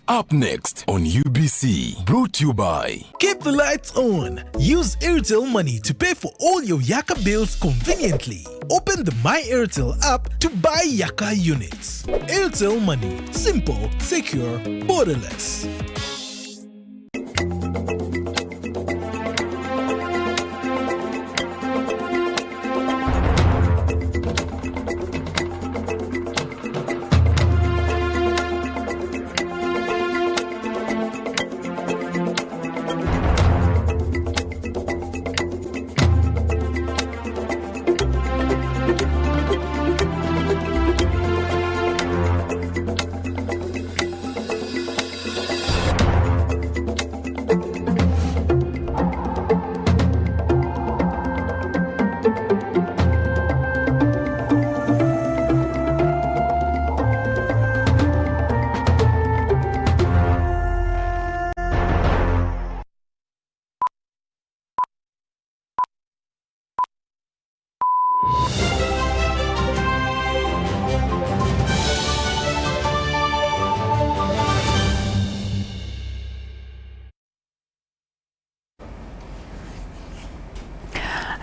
Up next on UBC, brought to you by... Keep the lights on. Use Airtel Money to pay for all your Yaka bills conveniently. Open the My Airtel app to buy Yaka units. Airtel Money. Simple, secure, borderless.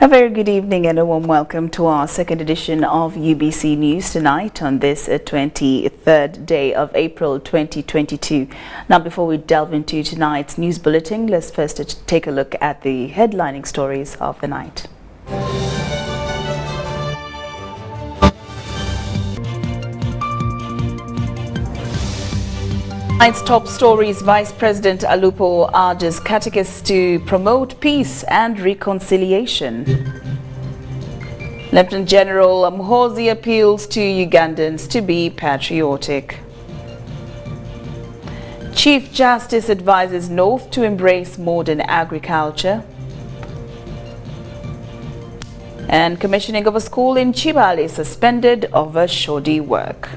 A very good evening and a warm welcome to our second edition of UBC News tonight on this 23rd day of April 2022. Now, before we delve into tonight's news bulletin, let's first take a look at the headlining stories of the night. Tonight's top stories: Vice President Alupo urges Catechists to promote peace and reconciliation. Lieutenant General Muhoozi appeals to Ugandans to be patriotic. Chief Justice advises North to embrace modern agriculture. And commissioning of a school in Chibale suspended over shoddy work.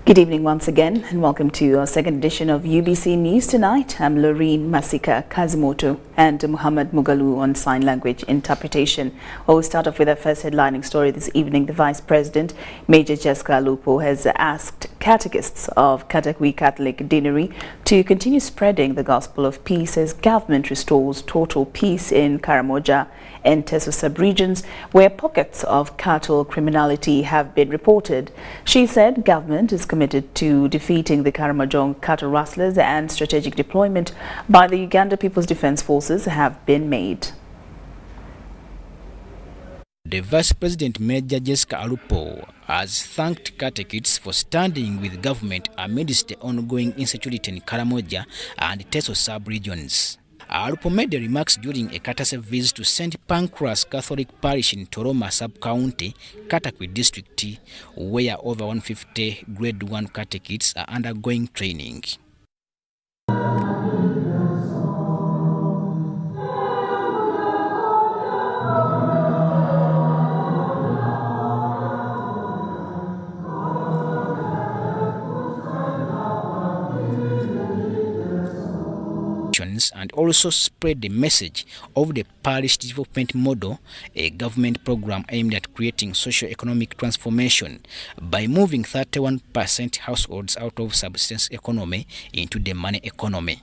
Good evening once again and welcome to our second edition of UBC News tonight. I'm Loreen Masika Kazimoto and Muhammad Mugalu on sign language interpretation. We'll start off with our first headlining story this evening. The Vice President, Major Jessica Alupo, has asked catechists of Katakwi Catholic Deanery to continue spreading the gospel of peace as government restores total peace in Karamoja and Teso sub-regions where pockets of cattle criminality have been reported. She said government is committed to defeating the Karamoja cattle rustlers and strategic deployment by the Uganda People's Defence Forces have been made. The Vice President Major Jessica Alupo has thanked catechists for standing with government amidst the ongoing insecurity in Karamoja and Teso sub-regions. Alupo made the remarks during a courtesy visit to St. Pancras Catholic Parish in Toroma Sub-County, Katakwi District, where over 150 Grade 1 catechists are undergoing training. And also spread the message of the parish development model, a government program aimed at creating socio-economic transformation by moving 31% households out of subsistence economy into the money economy.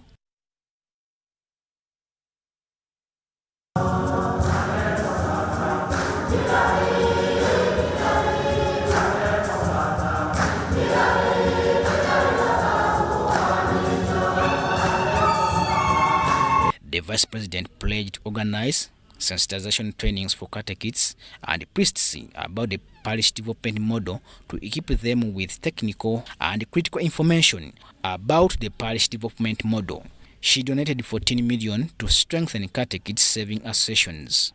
The Vice President pledged to organize sensitization trainings for catechists and priests about the parish development model to equip them with technical and critical information about the parish development model. She donated 14 million to strengthen catechists saving associations.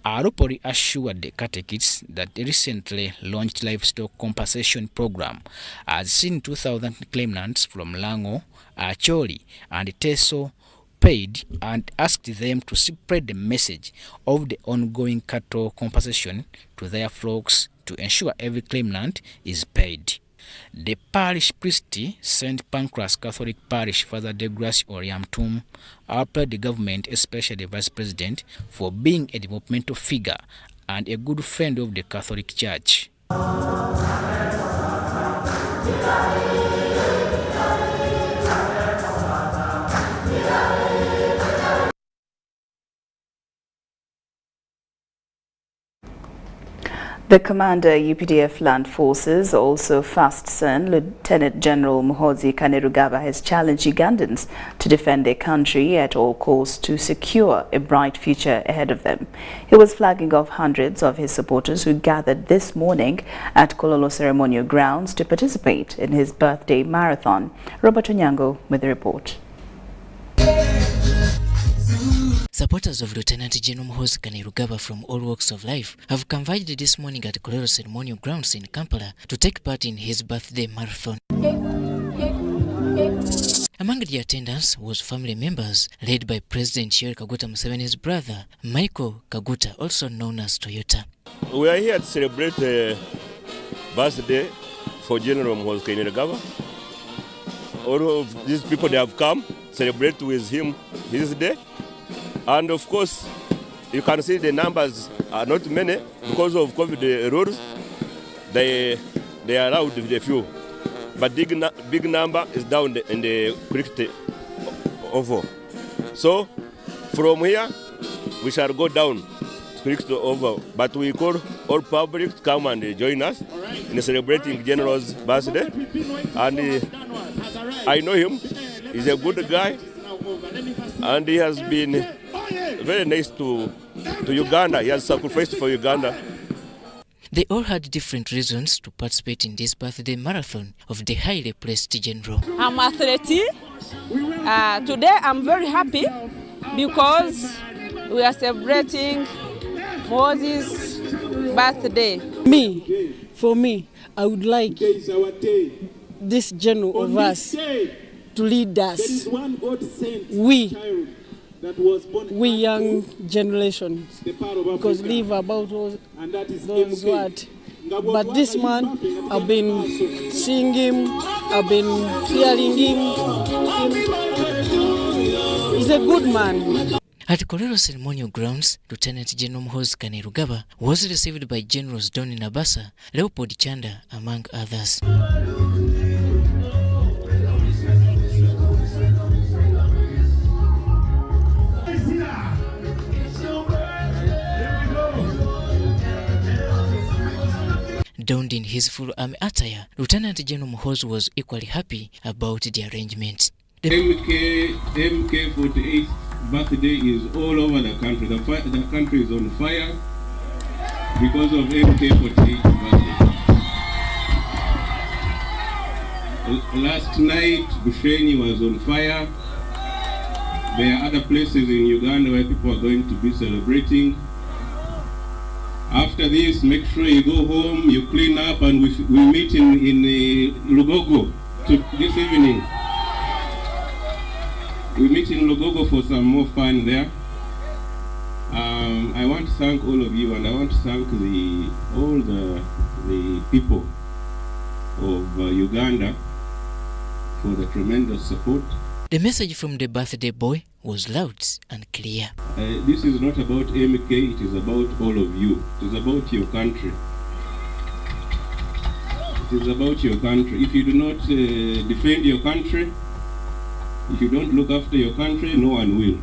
Alupo assured the catechists that the recently launched livestock compensation program has seen 2,000 claimants from Lango, Acholi and Teso paid, and asked them to spread the message of the ongoing cattle compensation to their flocks to ensure every claimant is paid. The parish priest, St. Pancras Catholic Parish Father Degrace Oriamtum, applauded the government, especially the Vice President, for being a developmental figure and a good friend of the Catholic Church. The Commander, UPDF Land Forces, also First Son, Lieutenant General Muhoozi Kainerugaba, has challenged Ugandans to defend their country at all costs to secure a bright future ahead of them. He was flagging off hundreds of his supporters who gathered this morning at Kololo Ceremonial Grounds to participate in his birthday marathon. Robert Onyango with the report. Supporters of Lieutenant General Muhoozi Kainerugaba from all walks of life have converged this morning at Kololo Ceremonial Grounds in Kampala to take part in his birthday marathon. Among the attendants was family members led by President Yoweri Kaguta Museveni's brother, Michael Kaguta, also known as Toyota. We are here to celebrate the birthday for General Muhoozi Kainerugaba. All of these people, they have come celebrate with him his day. And of course, you can see the numbers are not many because of COVID rules. They allowed the few, but big number is down in the cricket oval. So from here, we shall go down to cricket oval. But we call all public to come and join us in celebrating General's birthday. And I know him; he's a good guy, and he has been very nice to Uganda. He has sacrificed for Uganda. They all had different reasons to participate in this birthday marathon of the highly placed general. I'm athlete. Today I'm very happy because we are celebrating Moses' birthday. For me, I would like this general of us to lead us. We young generation, because live about those words. But this man, I've been seeing him, I've been hearing him. He's a good man. At Kololo Ceremonial Grounds, Lieutenant General Muhoozi Kainerugaba was received by Generals Donny Nabasa, Leopold Chanda, among others. Donned in his full army attire, Lieutenant General Muhoozi was equally happy about the arrangement. The MK48 birthday is all over the country. The country is on fire because of MK48 birthday. Last night, Bushenyi was on fire. There are other places in Uganda where people are going to be celebrating. After this, make sure you go home, you clean up, and we meet in Lugogo this evening. We meet in Lugogo for some more fun there. I want to thank all of you, and I want to thank all the people of Uganda for the tremendous support. The message from the birthday boy was loud and clear. This is not about MK, it is about all of you. It is about your country. It is about your country. If you do not defend your country, if you don't look after your country, no one will.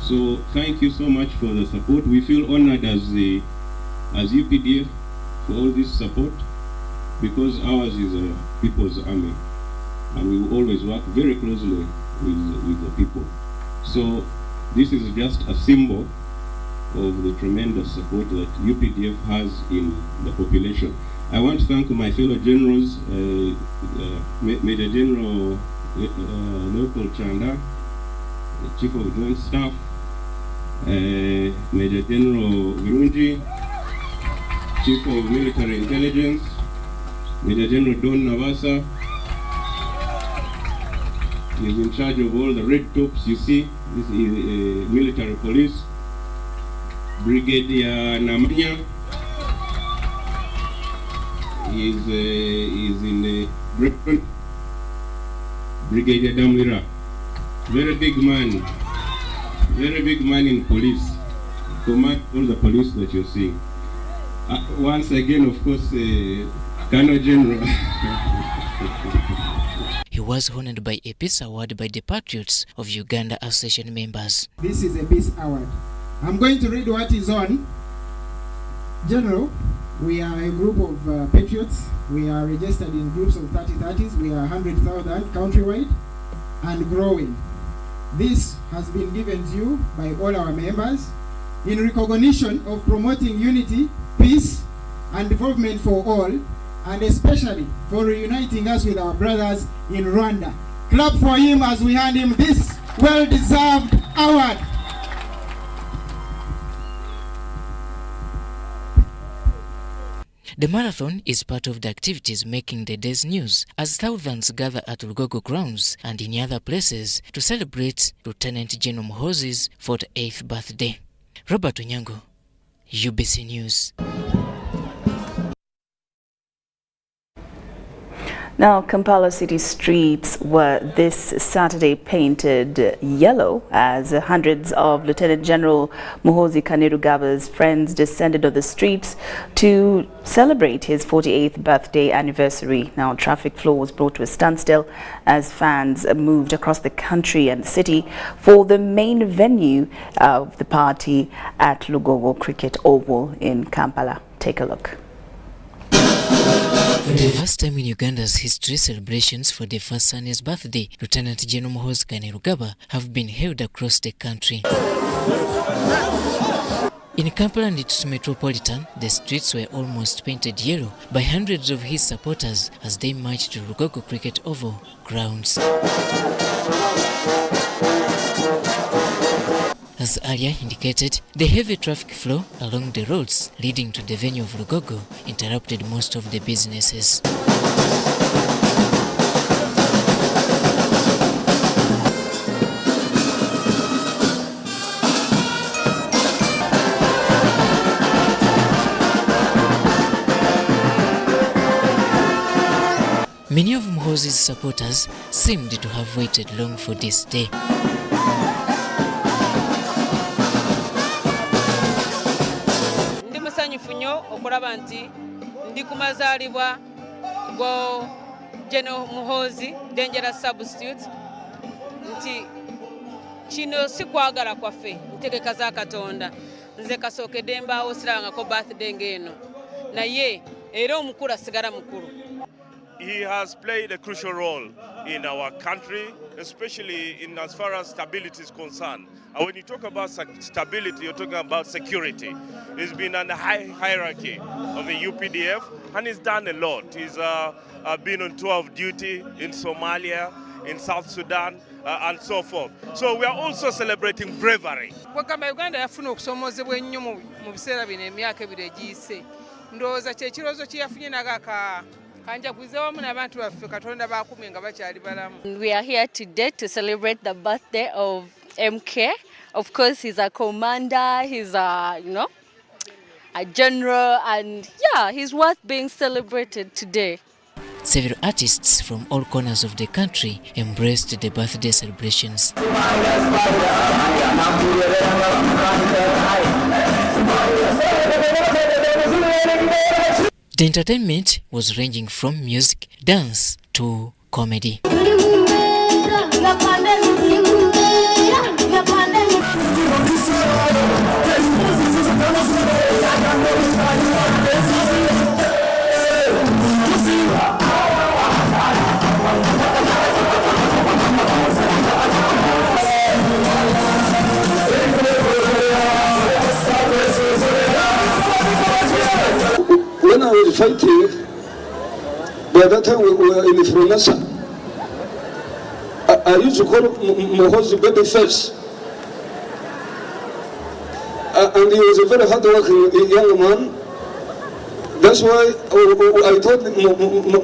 So thank you so much for the support. We feel honored as UPDF for all this support, because ours is a people's army, and we will always work very closely with the people. So this is just a symbol of the tremendous support that UPDF has in the population. I want to thank my fellow generals, Major General Leopold Chanda, Chief of Joint Staff, Major General Virunji, Chief of Military Intelligence, Major General Don Navasa. He is in charge of all the red tops you see. This is military police. Brigadier Namanya is in Britain. Brigadier Damira, very big man in police. Command all the police that you're seeing. Once again, of course, Colonel General. He was honored by a peace award by the Patriots of Uganda Association members. This is a peace award. I'm going to read what is on. General, we are a group of patriots. We are registered in groups of 30-30s. We are 100,000 countrywide and growing. This has been given to you by all our members in recognition of promoting unity, peace, and development for all, and especially for reuniting us with our brothers in Rwanda. Clap for him as we hand him this well-deserved award. The marathon is part of the activities making the day's news as thousands gather at Lugogo grounds and in other places to celebrate Lieutenant General Muhoozi's 48th birthday. Robert Onyango, UBC News. Now, Kampala city streets were this Saturday painted yellow as hundreds of Lieutenant General Muhoozi Kainerugaba's friends descended on the streets to celebrate his 48th birthday anniversary. Now, traffic flow was brought to a standstill as fans moved across the country and the city for the main venue of the party at Lugogo Cricket Oval in Kampala. Take a look. For the first time in Uganda's history, celebrations for the first son's birthday, Lieutenant General Muhoozi Kainerugaba, have been held across the country. In Kampala and its metropolitan, the streets were almost painted yellow by hundreds of his supporters as they marched to Lugogo Cricket Oval grounds. As earlier indicated, the heavy traffic flow along the roads leading to the venue of Lugogo interrupted most of the businesses. Many of Muhoozi's supporters seemed to have waited long for this day. Okulaba nti ndi ku mazaalibwa go General Muhoozi dangerous substitute nti kino si kwagala kwaffe ntegeka za Katonda nze kasookedde mbaawo sirabangako birthday ng'eno naye era omukulu asigala mukulu. He has played a crucial role in our country, especially in as far as stability is concerned. And when you talk about stability, you're talking about security. He's been on the high hierarchy of the UPDF, and he's done a lot. He's been on tour of duty in Somalia, in South Sudan, and so forth. So we are also celebrating bravery. Uganda yafuna okusomozebwa ennyo mu biseera bino emyaka ebiri egiyise. Ndowooza kye kirowoozo kye yafunye nagaka. We are here today to celebrate the birthday of MK. Of course, he's a commander, he's a general, and yeah, he's worth being celebrated today. Several artists from all corners of the country embraced the birthday celebrations. The entertainment was ranging from music, dance to comedy. When I was fighting, by that time we were in Fronasa. I used to call Muhoozi baby face. And he was a very hard-working young man. That's why I told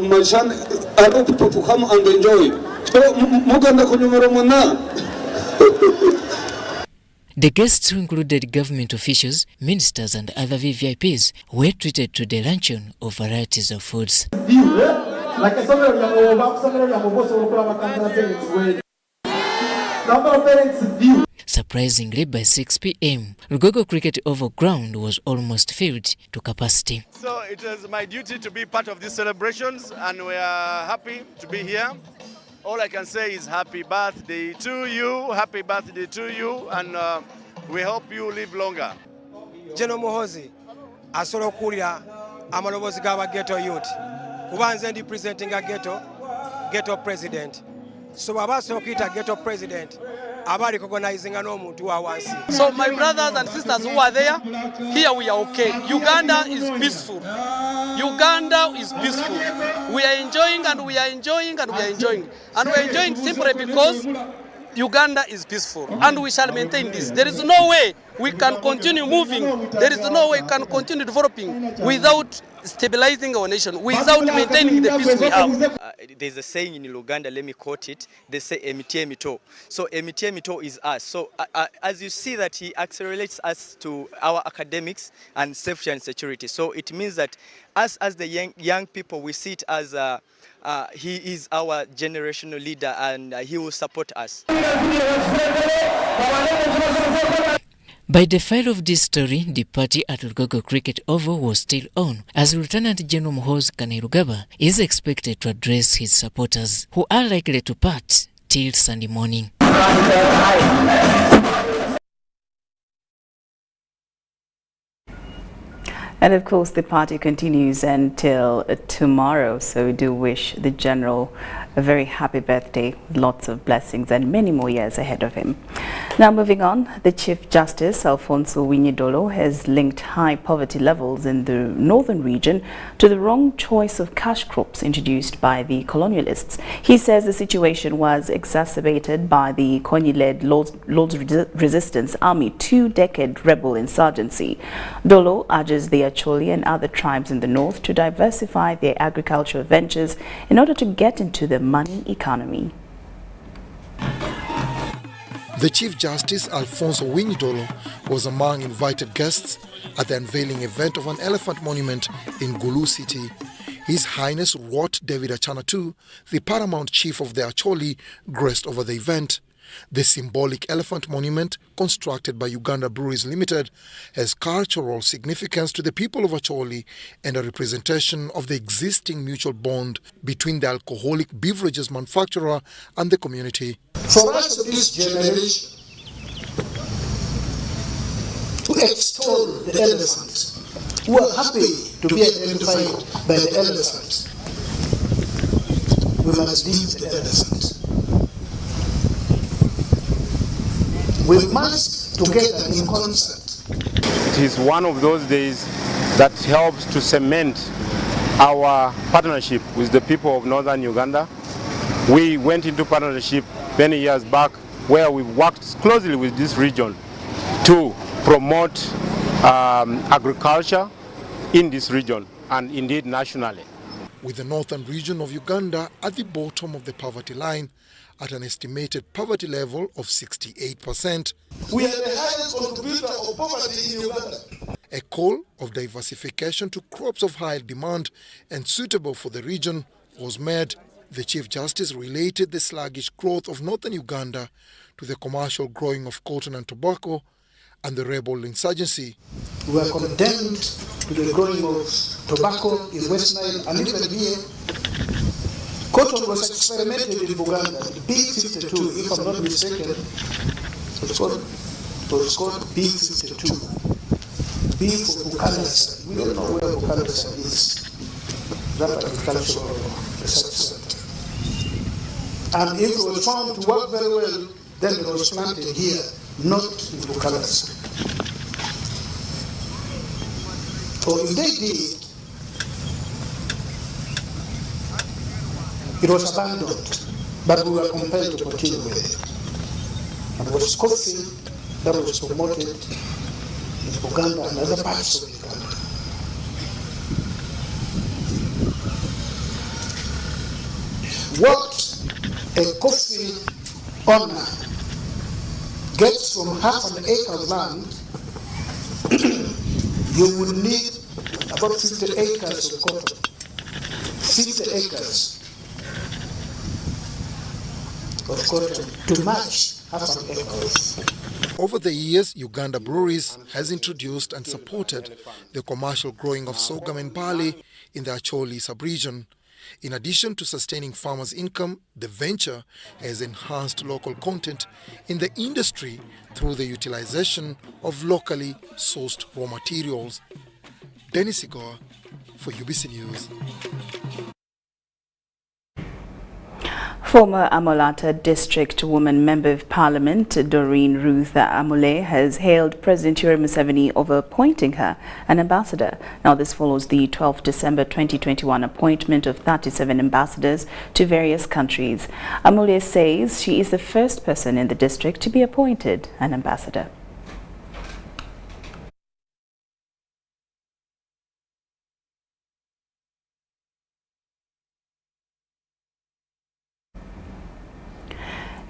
my son, I want people to come and enjoy. So, The guests, who included government officials, ministers and other VVIPs, were treated to the luncheon of varieties of foods. Surprisingly, by 6 p.m., Lugogo Cricket Oval ground was almost filled to capacity. So it is my duty to be part of these celebrations, and we are happy to be here. All I can say is happy birthday to you, and we hope you live longer. General Muhoozi asobola okuwulira amaloboozi g'aba ghetto youth kuba nze ndi presenting a ghetto president, so bw'aba asobola okuyita ghetto president aba recognizing n'omuntu wa wansi. So my brothers and sisters who are there, here we are okay. Uganda is peaceful. Uganda is peaceful. We are enjoying and we are enjoying and we are enjoying. And we are enjoying simply because Uganda is peaceful, and we shall maintain this. There is no way we can continue moving. There is no way we can continue developing without stabilizing our nation, without maintaining the peace we have. There's a saying in Uganda, let me quote it. They say emitie mito. So emitie mito is us. So as you see that he accelerates us to our academics and safety and security. So it means that us as the young people, we see it as he is our generational leader, and he will support us. By the file of this story, the party at Lugogo Cricket Oval was still on, as Lieutenant General Muhoozi Kainerugaba is expected to address his supporters, who are likely to part till Sunday morning. And of course, the party continues until tomorrow. So we do wish the General a very happy birthday, lots of blessings and many more years ahead of him. Now moving on, the Chief Justice, Alfonso Winyidolo, has linked high poverty levels in the northern region to the wrong choice of cash crops introduced by the colonialists. He says the situation was exacerbated by the Konyi-led Lord's Resistance Army 2-decade rebel insurgency. Dolo urges the Acholi and other tribes in the north to diversify their agricultural ventures in order to get into the money economy. The Chief Justice, Alfonso Winyidolo, was among invited guests at the unveiling event of an elephant monument in Gulu City. His Highness Wat David Achana II, the paramount chief of the Acholi, graced over the event. The symbolic elephant monument, constructed by Uganda Breweries Limited, has cultural significance to the people of Acholi and a representation of the existing mutual bond between the alcoholic beverages manufacturer and the community. For us of this generation to extol the elephant, who are happy to be identified by the elephant, we must leave the elephant. We must, together in concert. It is one of those days that helps to cement our partnership with the people of northern Uganda. We went into partnership many years back where we worked closely with this region to promote agriculture in this region and indeed nationally. With the northern region of Uganda at the bottom of the poverty line, at an estimated poverty level of 68%. We are the highest contributor of poverty in Uganda. A call of diversification to crops of high demand and suitable for the region was made. The Chief Justice related the sluggish growth of northern Uganda to the commercial growing of cotton and tobacco and the rebel insurgency. We are condemned to the growing of tobacco in West Nile and even here. Cotton was experimented in Uganda, the Big 52, if I'm not mistaken. It was called Big 52. B for Buchanasa. We don't know where Buchanasa is. That agricultural research center. And if it was found to work very well, then it was planted here, not in Buchanasa. Or if they did, it was abandoned, but we were compelled to continue with it. And it was coffee that was promoted in Uganda and other parts of Uganda. What a coffee owner gets from half an acre of land, you would need about 50 acres of cotton. 50 acres of cotton to match half an acre. Over the years, Uganda Breweries has introduced and supported the commercial growing of sorghum and barley in the Acholi sub-region. In addition to sustaining farmers' income, the venture has enhanced local content in the industry through the utilization of locally sourced raw materials. Dennis Igoa for UBC News. Former Amolata District Woman Member of Parliament Doreen Ruth Amole has hailed President Yoweri Museveni over appointing her an ambassador. Now this follows the 12 December 2021 appointment of 37 ambassadors to various countries. Amole says she is the first person in the district to be appointed an ambassador.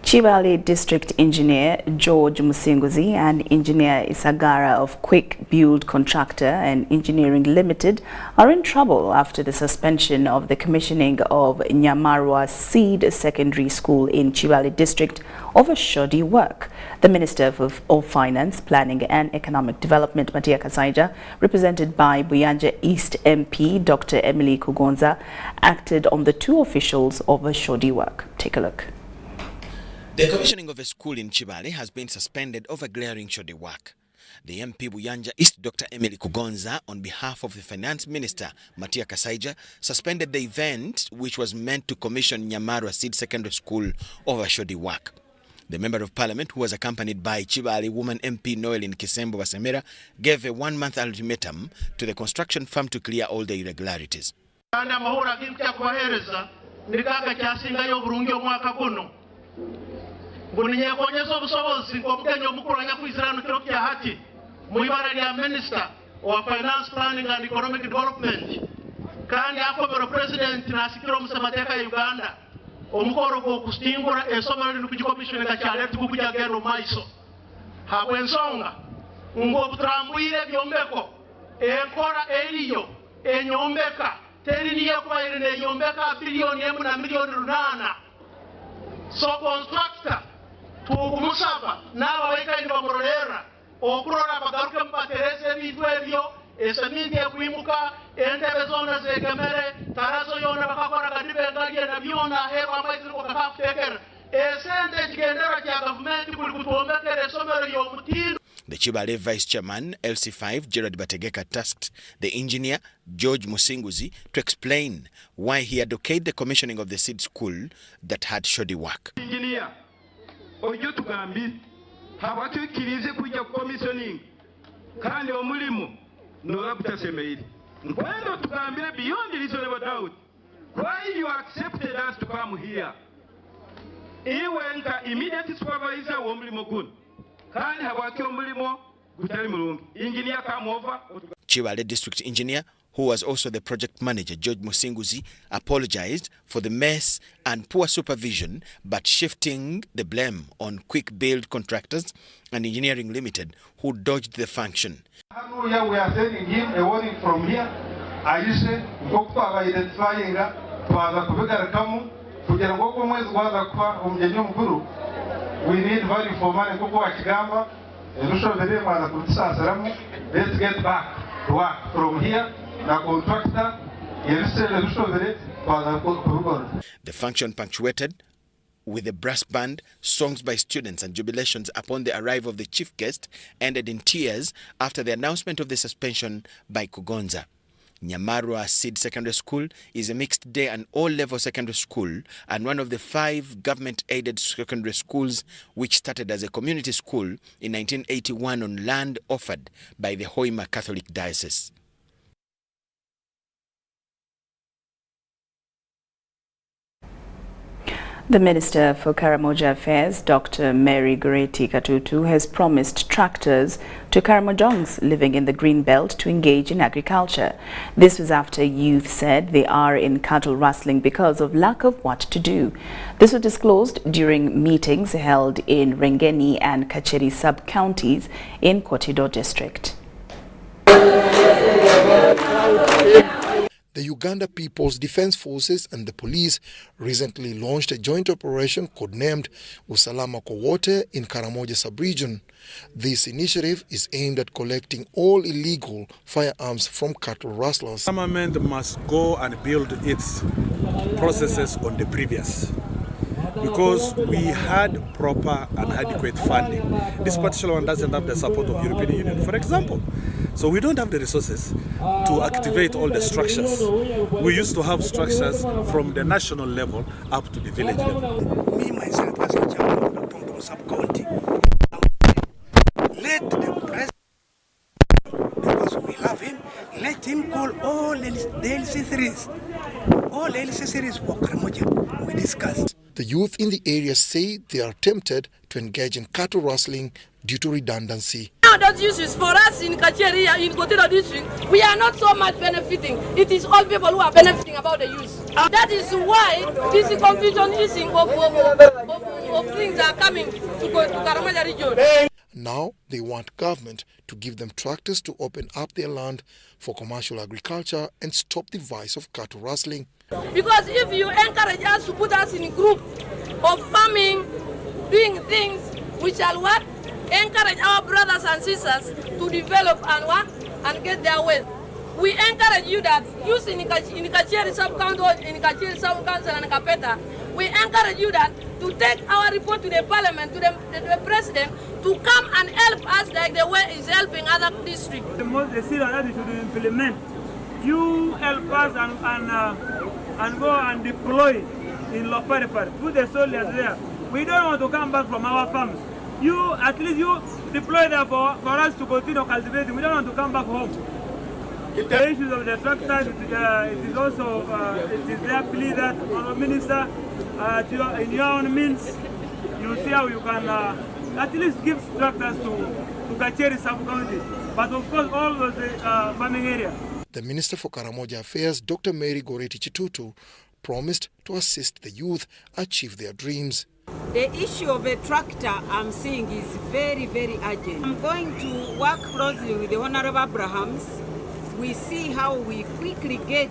Chibale District Engineer George Muhoozi and Engineer Isagara of Quick Build Contractor and Engineering Limited are in trouble after the suspension of the commissioning of Nyamarwa Seed Secondary School in Chibale District over shoddy work. The Minister of Finance, Planning and Economic Development, Matia Kasaija, represented by Buyanja East MP Dr. Emily Kugonza, acted on the two officials over shoddy work. Take a look. The commissioning of a school in Chibale has been suspended over glaring shoddy work. The MP Buyanja East Dr. Emily Kugonza, on behalf of the Finance Minister Matia Kasaija, suspended the event which was meant to commission Nyamarwa Seed Secondary School over shoddy work. The Member of Parliament, who was accompanied by Chibale woman MP Noelin Kisembo Basemera, gave a one-month ultimatum to the construction firm to clear all the irregularities. Buninye konyesa obusobozi ng'omugenyi omukulu anyakwizirano kiro kya hati mu ibara lya Minister wa Finance, Planning and Economic Development kandi akobera President nasikira omusamateeka ya Uganda omukoro gw'okustingura ensomero lino kugikomissioninga kyaleetu kukuja gendo maiso habw'ensonga ng'obutambwire ebyombeko enkora eriyo enyombeka teriniye kuba iri neyombeka bilioni 1 na milioni 8 so constructor tukumusaba naba baikaini bamurorera okurora bagaruke mubatereze ebintu ebyo eseminti ekwimuka entebe zona zegemere tarazo yona bakakora kadibengalie na byona hewa amaizi kokakakutekera esente kigendera kya gavumenti kuli kutuombekera esomero y'omutindo. The Chibale Vice Chairman, LC5, Gerard Bategeka, tasked the engineer, George Muhoozi, to explain why he had okayed the commissioning of the seed school that had shoddy work. Engineer, ojo tugambi, hawatukirize kuja commissioning, kandi omulimu, nora butasemeiri. Nkwendo tugambire beyond reasonable doubt, why you accepted us to come here? Iwe nka immediate supervisor wa omulimu guno. Chibale District Engineer, who was also the project manager, George Muhoozi, apologized for the mess and poor supervision, but shifting the blame on Quick Build Contractors and Engineering Limited, who dodged the function. We are sending him a warning from here. I say, identifying we need value for money. Let's get back to work from here. The function punctuated with a brass band, songs by students and jubilations upon the arrival of the chief guest ended in tears after the announcement of the suspension by Kugonza. Nyamarwa Seed Secondary School is a mixed day and all-level secondary school and one of the 5 government-aided secondary schools which started as a community school in 1981 on land offered by the Hoima Catholic Diocese. The Minister for Karamoja Affairs, Dr. Mary Goreti Katutu, has promised tractors to Karamojangs living in the Green Belt to engage in agriculture. This was after youth said they are in cattle rustling because of lack of what to do. This was disclosed during meetings held in Rengeni and Kacheri sub-counties in Kotido district. The Uganda People's Defense Forces and the police recently launched a joint operation codenamed Usalama kwa Wote in Karamoja sub-region. This initiative is aimed at collecting all illegal firearms from cattle rustlers. Government must go and build its processes on the previous, because we had proper and adequate funding. This particular one doesn't have the support of European Union, for example. So we don't have the resources to activate all the structures. We used to have structures from the national level up to the village level. Me, myself, as a chairman of the Tongdom sub-county, let the president, because we love him, let him call all the LC3s. All LC3s for Karamoja, we discussed. The youth in the area say they are tempted to engage in cattle rustling due to redundancy. Now those uses for us in Kacheri, in Kotido district, we are not so much benefiting. It is all people who are benefiting about the use. That is why this confusion easing of things are coming to Karamoja region. Now they want government to give them tractors to open up their land for commercial agriculture and stop the vice of cattle rustling. Because if you encourage us to put us in a group of farming, doing things which shall what? Encourage our brothers and sisters to develop and what? And get their wealth. We encourage you that use in Kacheri sub-county or in Kacheri sub-council and Kapeta, we encourage you that to take our report to the parliament, to the president, to come and help us like the way is helping other districts. The most serious that we should implement. You help us and go and deploy in Loparepar. Put the soldiers there. We don't want to come back from our farms. You, at least you deploy there for us to continue cultivating. We don't want to come back home. The issues of the tractors, it is also it is their plea that, Honourable Minister, in your own means, you see how you can at least give tractors to Kacheri sub-county, but of course all those farming areas. The Minister for Karamoja Affairs, Dr. Mary Goreti Katutu, promised to assist the youth achieve their dreams. The issue of a tractor I'm seeing is very, very urgent. I'm going to work closely with the Honourable Abrahams. We see how we quickly get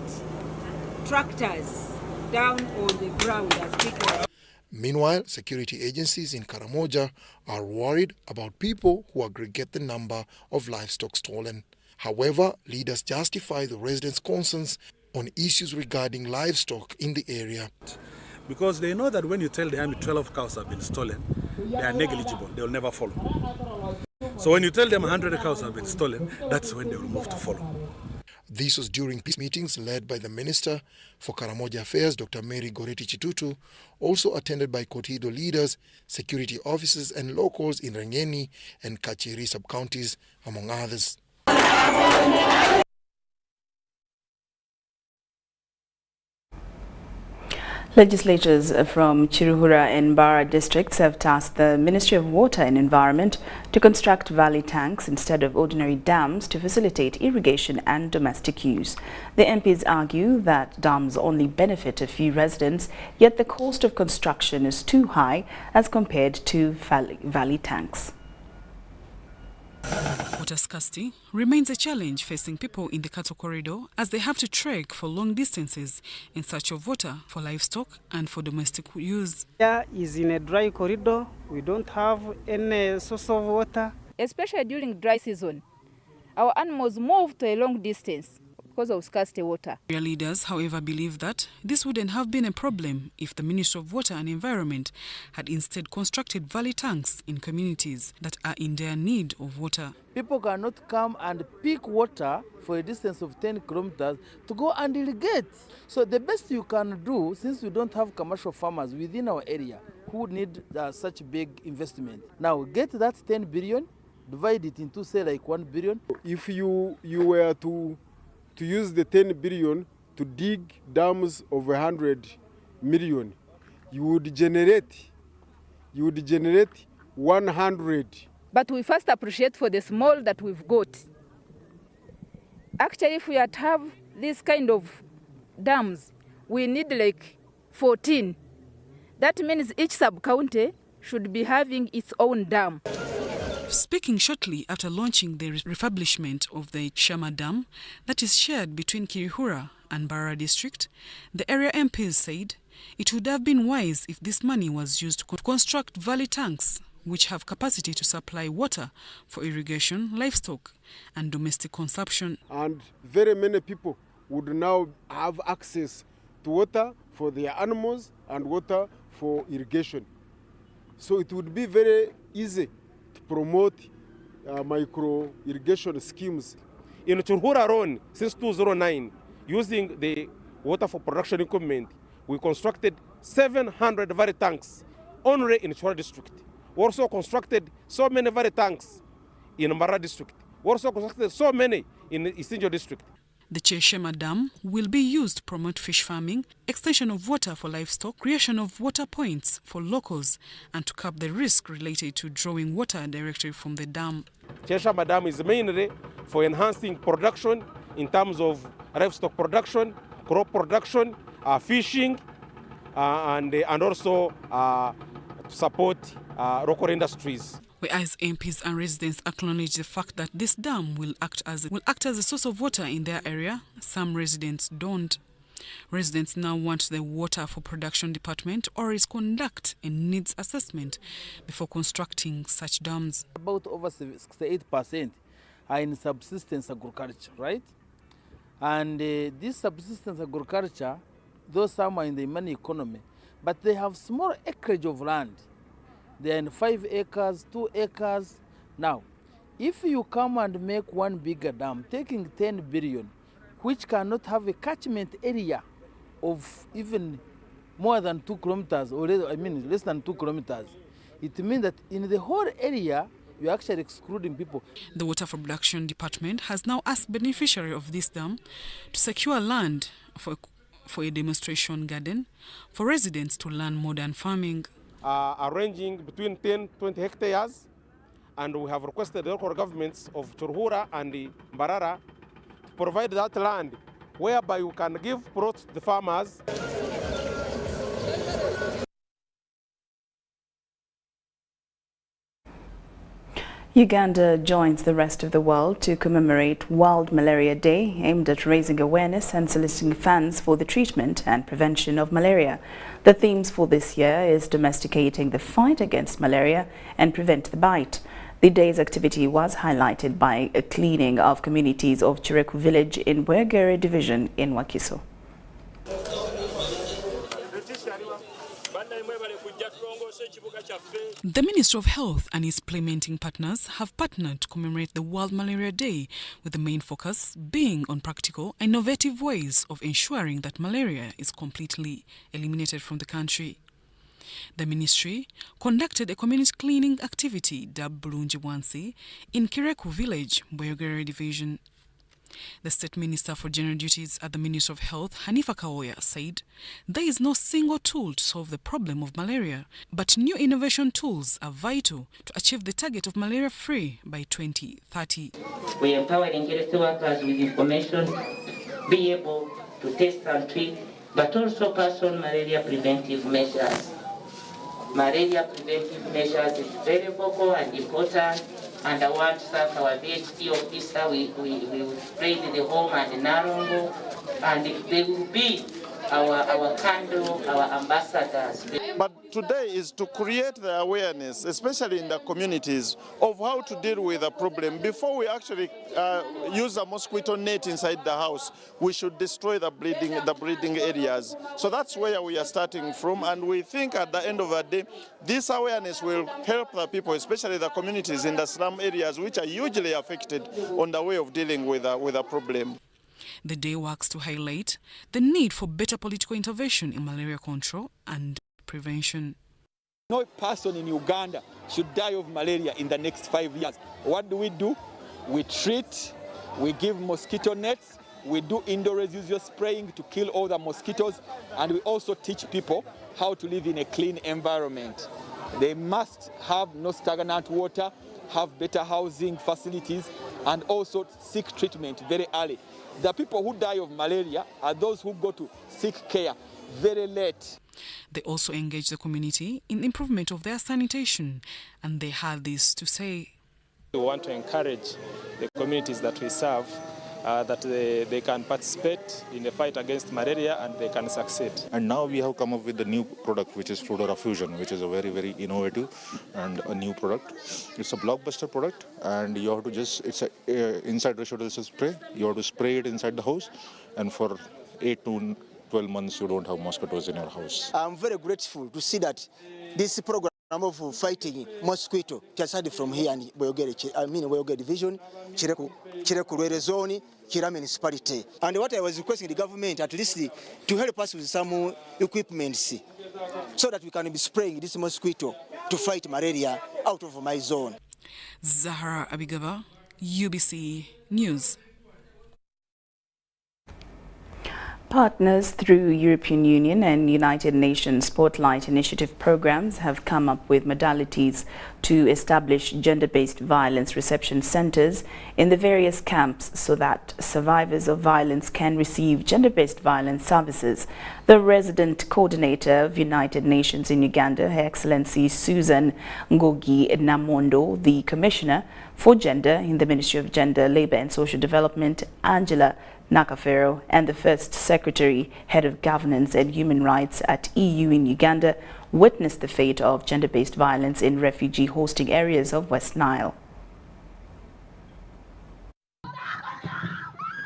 tractors down on the ground as quickly. Meanwhile, security agencies in Karamoja are worried about people who aggregate the number of livestock stolen. However, leaders justify the residents' concerns on issues regarding livestock in the area. Because they know that when you tell the army 12 cows have been stolen, they are negligible, they will never follow. So when you tell them 100 cows have been stolen, that's when they will move to follow. This was during peace meetings led by the Minister for Karamoja Affairs, Dr. Mary Goreti Katutu, also attended by Kotido leaders, security officers and locals in Rengeni and Kacheri sub-counties, among others. Legislators from Chiruhura and Bara districts have tasked the Ministry of Water and Environment to construct valley tanks instead of ordinary dams to facilitate irrigation and domestic use. The MPs argue that dams only benefit a few residents, yet the cost of construction is too high as compared to valley tanks. Water scarcity remains a challenge facing people in the cattle corridor as they have to trek for long distances in search of water for livestock and for domestic use. Here is in a dry corridor. We don't have any source of water. Especially during dry season, our animals move to a long distance because of scarcity water. Area leaders, however, believe that this wouldn't have been a problem if the Ministry of Water and Environment had instead constructed valley tanks in communities that are in dire need of water. People cannot come and pick water for a distance of 10 kilometers to go and irrigate. So the best you can do, since we don't have commercial farmers within our area who need such big investment, now get that 10 billion, divide it into say like 1 billion. If you were to use the 10 billion to dig dams of 100 million, you would generate 100. But we first appreciate for the small that we've got. Actually, if we had to have this kind of dams, we need like 14. That means each sub-county should be having its own dam. Speaking shortly after launching the refurbishment of the Shama Dam that is shared between Kirihura and Barra district, the area MPs said it would have been wise if this money was used to construct valley tanks which have capacity to supply water for irrigation, livestock and domestic consumption. And very many people would now have access to water for their animals and water for irrigation. So it would be very easy to promote micro irrigation schemes. In Churhura alone, since 2009, using the water for production equipment, we constructed 700 valley tanks only in Churhura district. We also constructed so many valley tanks in Mara district. We also constructed so many in Isinjo district. The Cheshema Dam will be used to promote fish farming, extension of water for livestock, creation of water points for locals, and to curb the risk related to drawing water directly from the dam. Cheshema Dam is mainly for enhancing production in terms of livestock production, crop production, fishing, and also to support local industries. Whereas MPs and residents acknowledge the fact that this dam will act as a source of water in their area, some residents don't. Residents now want the Water for Production Department or is conduct a needs assessment before constructing such dams. About over 68% are in subsistence agriculture, right? And this subsistence agriculture, though some are in the money economy, but they have small acreage of land. They're in 5 acres, 2 acres. Now, if you come and make one bigger dam, taking 10 billion, which cannot have a catchment area of even more than 2 kilometers, or less than 2 kilometers, it means that in the whole area, you're actually excluding people. The Water for Production Department has now asked beneficiaries of this dam to secure land for a demonstration garden for residents to learn modern farming. Arranging between 10 to 20 hectares, and we have requested the local governments of Churhura and Mbarara to provide that land whereby we can give plots to the farmers. Uganda joins the rest of the world to commemorate World Malaria Day, aimed at raising awareness and soliciting funds for the treatment and prevention of malaria. The themes for this year is domesticating the fight against malaria and prevent the bite. The day's activity was highlighted by a cleaning of communities of Chireku village in Bwegere division in Wakiso. The Ministry of Health and its implementing partners have partnered to commemorate the World Malaria Day, with the main focus being on practical, innovative ways of ensuring that malaria is completely eliminated from the country. The ministry conducted a community cleaning activity dubbed Bulungi Wansi in Kireku village, Bwegere division. The State Minister for General Duties at the Ministry of Health, Hanifa Kawoya, said there is no single tool to solve the problem of malaria, but new innovation tools are vital to achieve the target of malaria-free by 2030. We are empowering health workers with information, be able to test and treat, but also pass on malaria preventive measures. Malaria preventive measures is very vocal and important. And I want to thank our VHT officer. We will spread the home and Narongo, and they will be our candle, our ambassadors. But today is to create the awareness, especially in the communities, of how to deal with the problem. Before we actually use a mosquito net inside the house, we should destroy the breeding areas. So that's where we are starting from, and we think at the end of the day, this awareness will help the people, especially the communities in the slum areas, which are hugely affected on the way of dealing with a problem. The day works to highlight the need for better political intervention in malaria control and prevention. No person in Uganda should die of malaria in the next 5 years. What do? We treat, we give mosquito nets, we do indoor as usual spraying to kill all the mosquitoes, and we also teach people how to live in a clean environment. They must have no stagnant water, have better housing facilities, and also seek treatment very early. The people who die of malaria are those who go to seek care very late. They also engage the community in improvement of their sanitation, and they had this to say. We want to encourage the communities that we serve that they can participate in the fight against malaria and they can succeed. And now we have come up with a new product, which is Flora Fusion, which is a very, very innovative and a new product. It's a blockbuster product, and you have to just, it's a inside ratio spray. You have to spray it inside the house, and for 8 to 12 months you don't have mosquitoes in your house. I'm very grateful to see that this program of fighting mosquito has started from here and Boyogere division, Chireku zone, Kira municipality. And what I was requesting the government at least to help us with some equipment so that we can be spraying this mosquito to fight malaria out of my zone. Zahra Abigaba, UBC News. Partners through European Union and United Nations Spotlight Initiative programs have come up with modalities to establish gender-based violence reception centers in the various camps so that survivors of violence can receive gender-based violence services. The resident coordinator of United Nations in Uganda, Her Excellency Susan Ngogi Namondo, the Commissioner for Gender in the Ministry of Gender, Labour and Social Development, Angela Nakafero, and the First Secretary, Head of Governance and Human Rights at EU in Uganda, witnessed the fate of gender-based violence in refugee hosting areas of West Nile.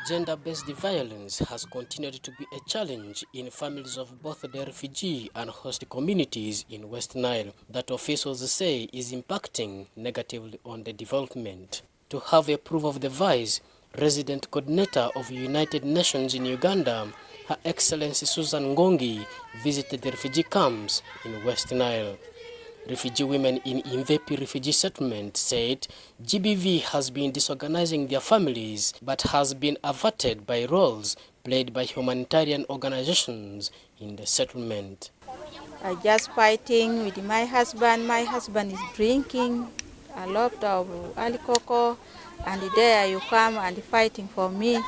Gender-based violence has continued to be a challenge in families of both the refugee and host communities in West Nile that officials say is impacting negatively on the development. To have a proof of the vice, Resident Coordinator of United Nations in Uganda, Her Excellency Susan Ngongi, visited the refugee camps in West Nile. Refugee women in Imvepi refugee settlement said GBV has been disorganizing their families but has been averted by roles played by humanitarian organizations in the settlement. I just fighting with my husband. My husband is drinking a lot of alcohol, and there you come and fighting for me.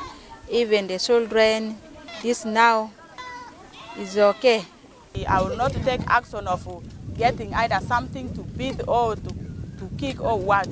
Even the children, this now is okay. I will not take action of getting either something to beat or to kick or what.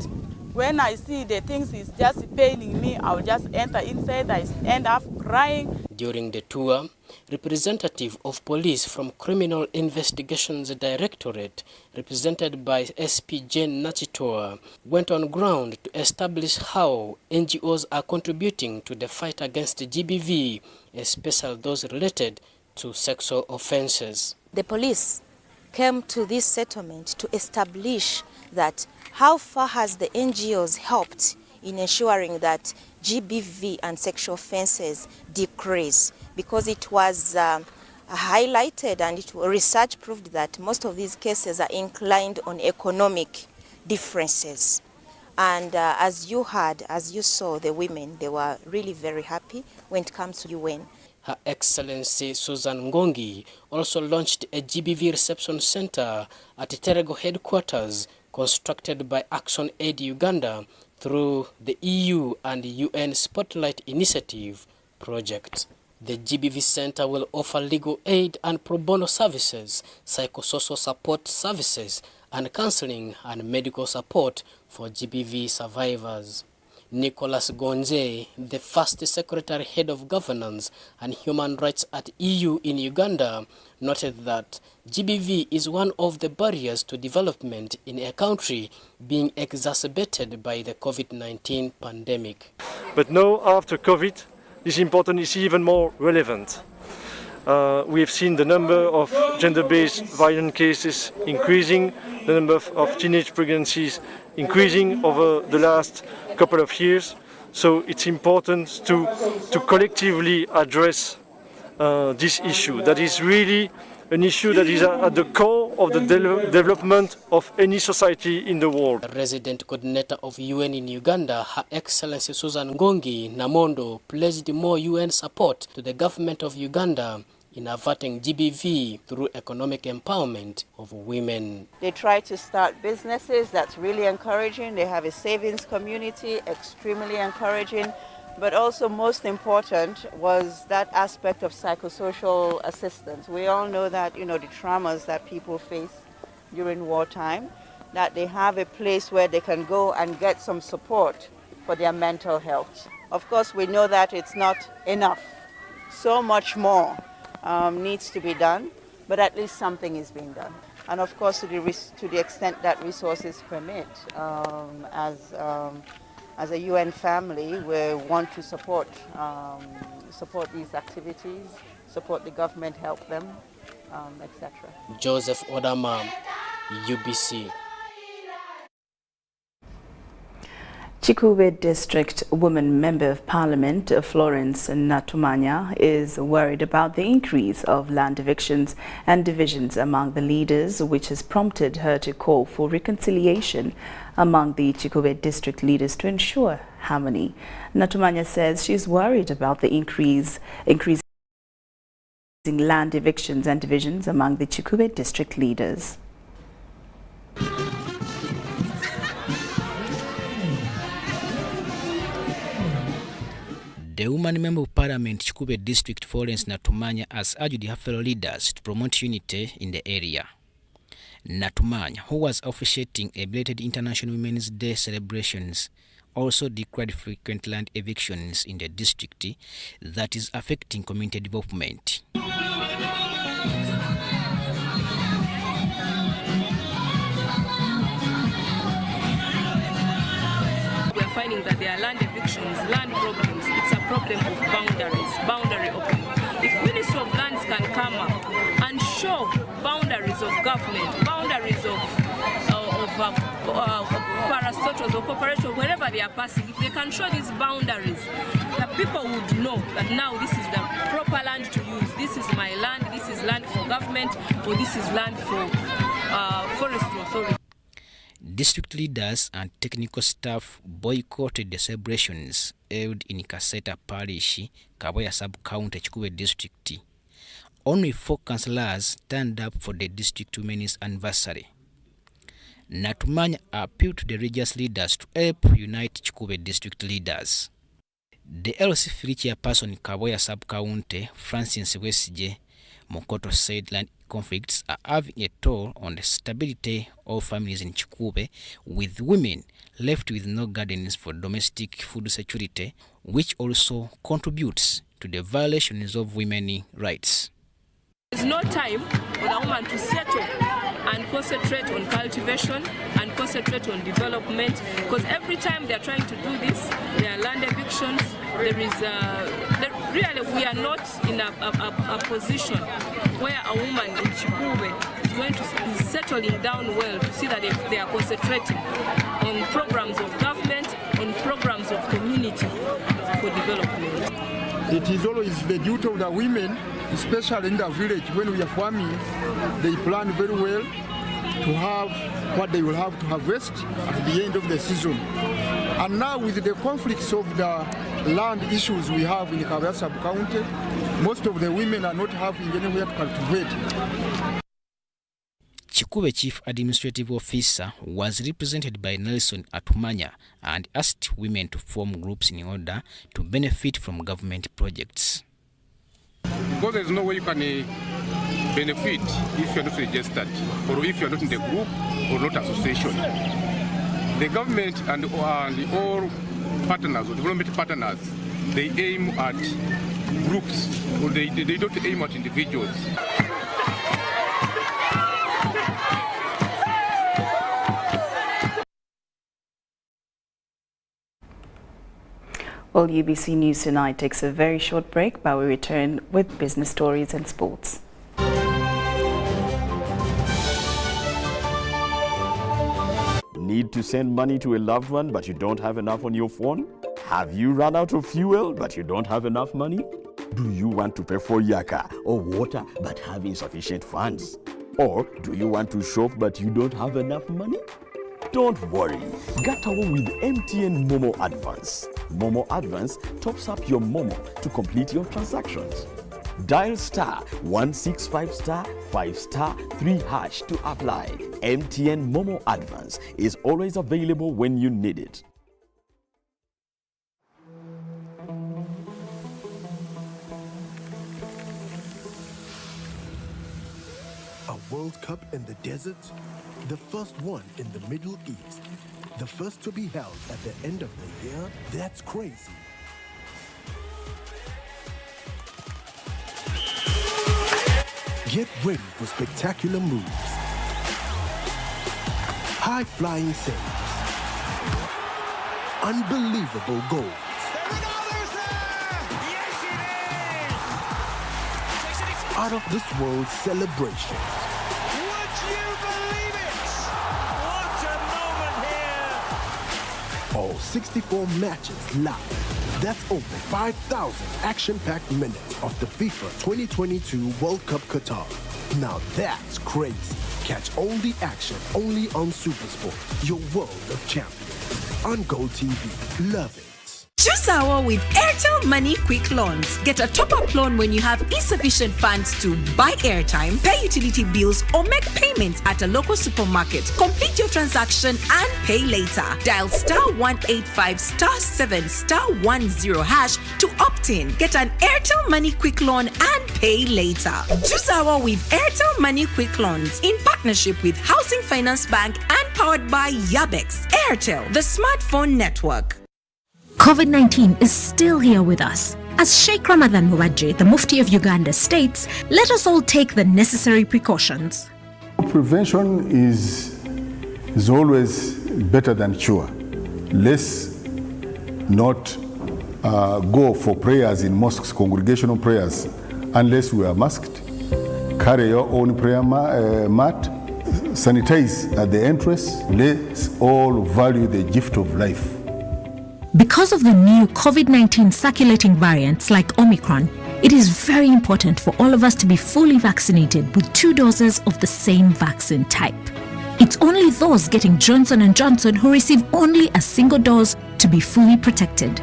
When I see the things is just paining me, I will just enter inside, I end up crying. During the tour, representative of police from Criminal Investigations Directorate, represented by SP Jane Nachitoa, went on ground to establish how NGOs are contributing to the fight against GBV, especially those related to sexual offenses. The police came to this settlement to establish that how far has the NGOs helped in ensuring that GBV and sexual offenses decrease, because it was highlighted and research proved that most of these cases are inclined on economic differences. And as you heard, as you saw the women, they were really very happy when it comes to UN. Her Excellency Susan Ngongi also launched a GBV reception center at Terego headquarters, constructed by Action Aid Uganda through the EU and UN Spotlight Initiative project. The GBV Center will offer legal aid and pro bono services, psychosocial support services, and counseling and medical support for GBV survivors. Nicholas Gonze, the First Secretary Head of Governance and Human Rights at EU in Uganda, noted that GBV is one of the barriers to development in a country being exacerbated by the COVID-19 pandemic. But now, after COVID, this importance is even more relevant. We have seen the number of gender-based violent cases increasing, the number of teenage pregnancies increasing over the last couple of years. So it's important to collectively address this issue. That is really an issue that is at the core of the development of any society in the world. The resident coordinator of UN in Uganda, Her Excellency Susan Ngongi Namondo, pledged more UN support to the government of Uganda in averting GBV through economic empowerment of women. They try to start businesses, that's really encouraging. They have a savings community, extremely encouraging. But also most important was that aspect of psychosocial assistance. We all know that, the traumas that people face during wartime, that they have a place where they can go and get some support for their mental health. Of course, we know that it's not enough. So much more needs to be done, but at least something is being done. And of course, to the extent that resources permit, as a UN family, we want to support these activities, support the government, help them, etc. Joseph Odama, UBC. Chikube District Woman Member of Parliament Florence Natumanya is worried about the increase of land evictions and divisions among the leaders, which has prompted her to call for reconciliation among the Chikube District leaders to ensure harmony. Natumanya says she is worried about the increasing land evictions and divisions among the Chikube District leaders. The woman member of Parliament Chikube District Florence Natumanya has urged her fellow leaders to promote unity in the area. Natumanya, who was officiating a belated International Women's Day celebrations, also declared frequent land evictions in the district that is affecting community development. We are finding that there are land evictions, land problems. It's a problem of boundary opening. If Ministry of Lands can come up and show boundaries of government, boundaries of parastatals or corporations, wherever they are passing, if they can show these boundaries, the people would know that now this is the proper land to use. This is my land, this is land for government, or this is land for forestry authority. District leaders and technical staff boycotted the celebrations held in Kaseta Parish, Kaboya Sub-County, Chikube District. Only 4 councillors turned up for the district women's anniversary. Natumanya appealed to the religious leaders to help unite Chikube district leaders. The LC3 chairperson Kaboya Sub-County, Francis Wesije Mokoto, said land conflicts are having a toll on the stability of families in Chikube, with women left with no gardens for domestic food security, which also contributes to the violations of women's rights. There's no time for the woman to settle and concentrate on cultivation and concentrate on development, because every time they're trying to do this, there are land evictions. There is really we are not in a position where a woman in Chikube is going to be settling down well to see that they are concentrating on programs of government, on programs of community for development. It is always the duty of the women, especially in the village, when we are farming, they plan very well to have what they will have to harvest at the end of the season. And now with the conflicts of the land issues we have in Kaboya Sub-County, most of the women are not having anywhere to cultivate. Chikube Chief Administrative Officer was represented by Nelson Atumanya and asked women to form groups in order to benefit from government projects. Because there's no way you can benefit if you're not registered, or if you're not in the group or not association. The government and all partners or development partners, they aim at groups, or they don't aim at individuals. Well, UBC News Tonight takes a very short break, but we return with business stories and sports. Need to send money to a loved one, but you don't have enough on your phone? Have you run out of fuel, but you don't have enough money? Do you want to pay for your car or water, but have insufficient funds? Or do you want to shop, but you don't have enough money? Don't worry, get away with MTN Momo Advance. Momo Advance tops up your Momo to complete your transactions. Dial *165*5*3# to apply. MTN Momo Advance is always available when you need it. A World Cup in the desert? The first one in the Middle East. The first to be held at the end of the year? That's crazy. Get ready for spectacular moves, high-flying saves, unbelievable goals, out-of-this-world celebrations. Would you believe it? What a moment here! All 64 matches live. That's over 5,000 action-packed minutes of the FIFA 2022 World Cup Qatar. Now that's crazy. Catch all the action only on SuperSport, your world of champions. On Gold TV. Love it. Choose our with Airtel Money Quick Loans. Get a top-up loan when you have insufficient funds to buy airtime, pay utility bills, or make payments at a local supermarket. Complete your transaction and pay later. Dial *185*7*10# to opt in. Get an Airtel Money Quick Loan and pay later. Choose our with Airtel Money Quick Loans in partnership with Housing Finance Bank and powered by Yabex. Airtel, the smartphone network. COVID-19 is still here with us. As Sheikh Ramadan Muhoozi, the Mufti of Uganda, states, let us all take the necessary precautions. Prevention is always better than cure. Let's not go for prayers in mosques, congregational prayers, unless we are masked. Carry your own prayer mat. Sanitize at the entrance. Let's all value the gift of life. Because of the new COVID-19 circulating variants like Omicron, it is very important for all of us to be fully vaccinated with 2 doses of the same vaccine type. It's only those getting Johnson & Johnson who receive only a single dose to be fully protected.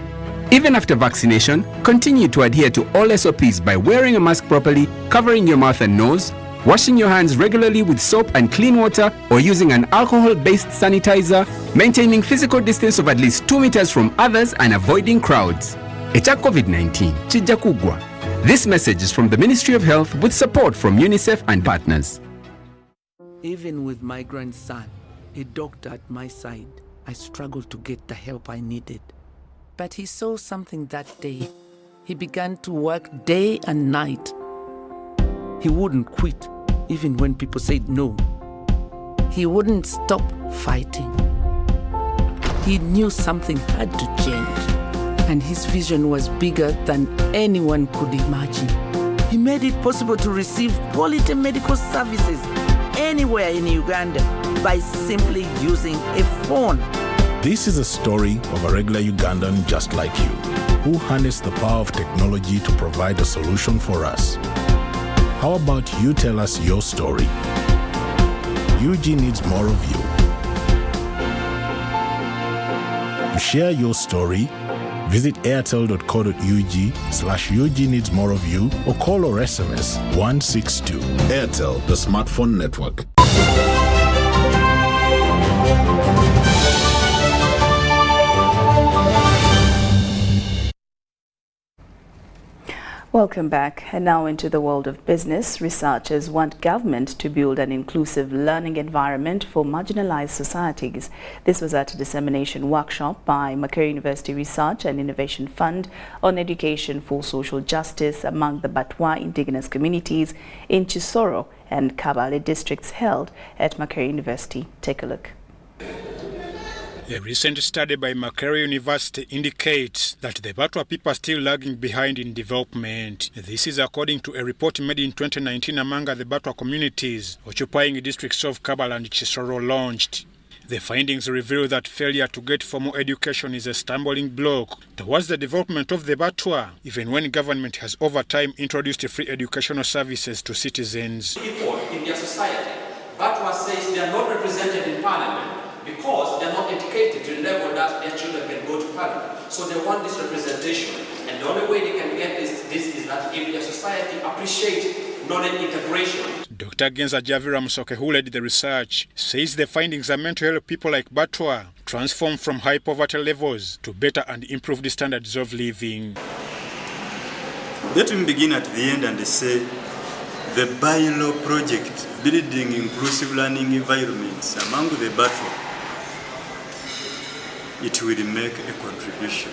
Even after vaccination, continue to adhere to all SOPs by wearing a mask properly, covering your mouth and nose, washing your hands regularly with soap and clean water, or using an alcohol-based sanitizer, maintaining physical distance of at least 2 meters from others and avoiding crowds. Echa COVID-19, chija kugwa. This message is from the Ministry of Health with support from UNICEF and partners. Even with my grandson, a doctor at my side, I struggled to get the help I needed. But he saw something that day. He began to work day and night. He wouldn't quit, even when people said no. He wouldn't stop fighting. He knew something had to change, and his vision was bigger than anyone could imagine. He made it possible to receive quality medical services anywhere in Uganda by simply using a phone. This is a story of a regular Ugandan just like you, who harnessed the power of technology to provide a solution for us. How about you tell us your story? UG needs more of you. To share your story, visit airtel.co.ug/UG needs more of you or call or SMS 162. Airtel, the smartphone network. Welcome back. And now into the world of business. Researchers want government to build an inclusive learning environment for marginalized societies. This was at a dissemination workshop by Makerere University Research and Innovation Fund on education for social justice among the Batwa indigenous communities in Chisoro and Kabale districts held at Makerere University. Take a look. A recent study by Makerere University indicates that the Batwa people are still lagging behind in development. This is according to a report made in 2019 among the Batwa communities occupying districts of Kabale and Chisoro launched. The findings reveal that failure to get formal education is a stumbling block towards the development of the Batwa, even when government has over time introduced free educational services to citizens. People in their society, Batwa says they are not represented in parliament because they are not educated to the level that their children can go to Parliament. So they want this representation. And the only way they can get this is that if their society appreciates knowledge integration. Dr. Genza Javira Musoke, who led the research, says the findings are meant to help people like Batwa transform from high poverty levels to better and improved standards of living. Let me begin at the end and say the bylaw project, building inclusive learning environments among the Batwa, it will make a contribution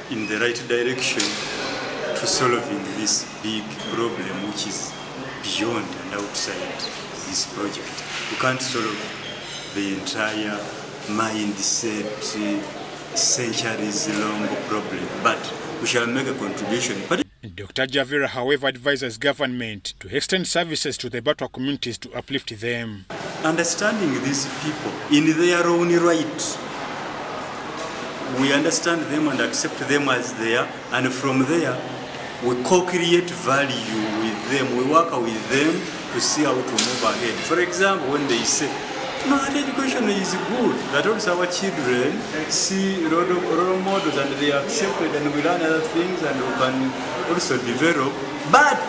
in the right direction to solving this big problem which is beyond and outside this project. You can't solve the entire mindset, centuries-long problem, but we shall make a contribution. Dr. Javira, however, advises government to extend services to the Batwa communities to uplift them. Understanding these people in their own right, we understand them and accept them as they are, and from there we co-create value with them. We work with them to see how to move ahead. For example, when they say, no, that education is good, that also our children see role models and they accept it and we learn other things and we can also develop. But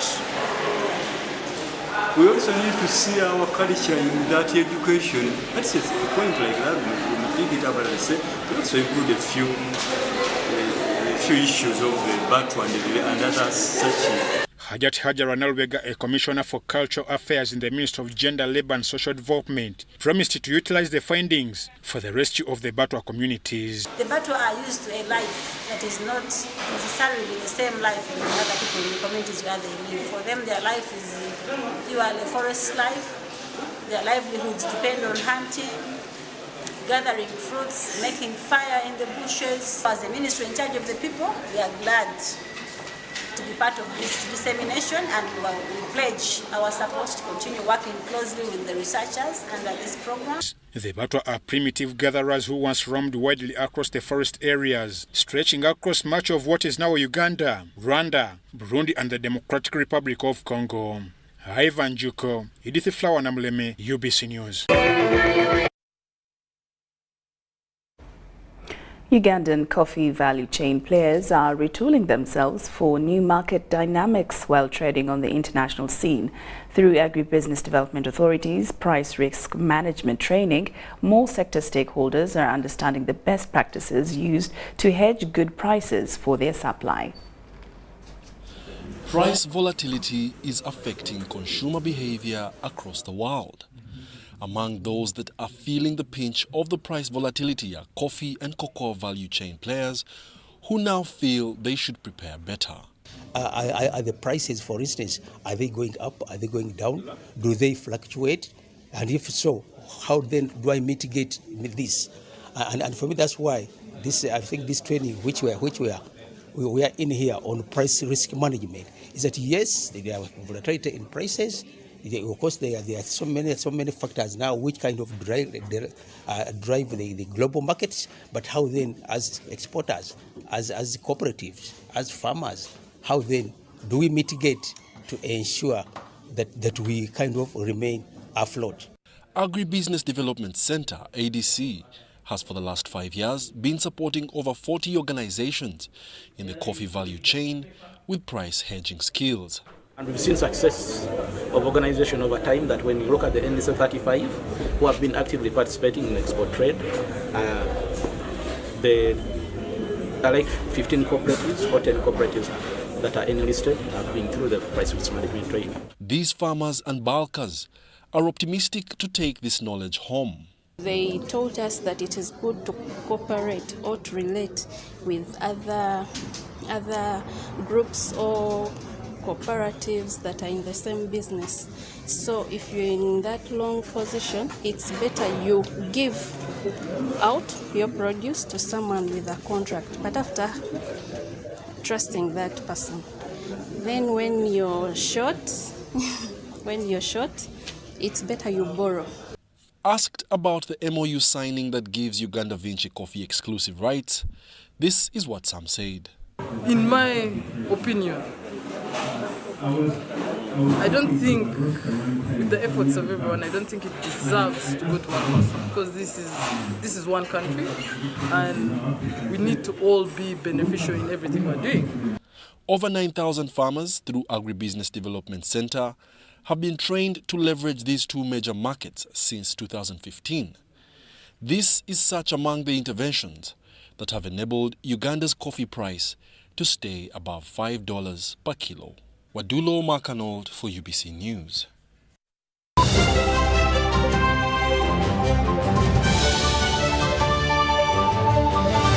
we also need to see our culture in that education. That's a point like that. We pick it up and say, we also include a few issues of the Batwa and others such. Hajat Hajara Nalwega, a commissioner for cultural affairs in the Ministry of Gender, Labour and Social Development, promised to utilize the findings for the rescue of the Batwa communities. The Batwa are used to a life that is not necessarily the same life in other people in the communities where they live. For them, their life is purely forest life. Their livelihoods depend on hunting, gathering fruits, making fire in the bushes. As the ministry in charge of the people, we are glad to be part of this dissemination, and we pledge our support to continue working closely with the researchers under this program. The Batwa are primitive gatherers who once roamed widely across the forest areas, stretching across much of what is now Uganda, Rwanda, Burundi and the Democratic Republic of Congo. Ivan Juko, Edith Flower Namuleme, UBC News. Ugandan coffee value chain players are retooling themselves for new market dynamics while trading on the international scene. Through agribusiness development authorities, price risk management training, more sector stakeholders are understanding the best practices used to hedge good prices for their supply. Price volatility is affecting consumer behavior across the world. Among those that are feeling the pinch of the price volatility are coffee and cocoa value chain players who now feel they should prepare better. Are the prices, for instance, are they going up? Are they going down? Do they fluctuate? And if so, how then do I mitigate this? And for me, that's why I think this training, which we are in here on price risk management, is that yes, there are volatility in prices. Of course, there are so many factors now which kind of drive the global markets. But how then, as exporters, as cooperatives, as farmers, how then do we mitigate to ensure that we kind of remain afloat? Agribusiness Development Center, ADC, has for the last 5 years been supporting over 40 organizations in the coffee value chain with price hedging skills. And we've seen success of organization over time that when you look at the NDC 35 who have been actively participating in export trade, there are like 15 cooperatives or 10 cooperatives that are enlisted have been through the price risk management training. These farmers and bulkers are optimistic to take this knowledge home. They told us that it is good to cooperate or to relate with other groups or cooperatives that are in the same business. So if you're in that long position, it's better you give out your produce to someone with a contract, but after trusting that person. Then when you're short, it's better you borrow. Asked about the MOU signing that gives Uganda Vinci Coffee exclusive rights, this is what Sam said. In my opinion, I don't think, with the efforts of everyone, I don't think it deserves to go to one person, because this is one country, and we need to all be beneficial in everything we're doing. Over 9,000 farmers through Agribusiness Development Center have been trained to leverage these two major markets since 2015. This is such among the interventions that have enabled Uganda's coffee price to stay above $5 per kilo. Wadulo Makanold for UBC News.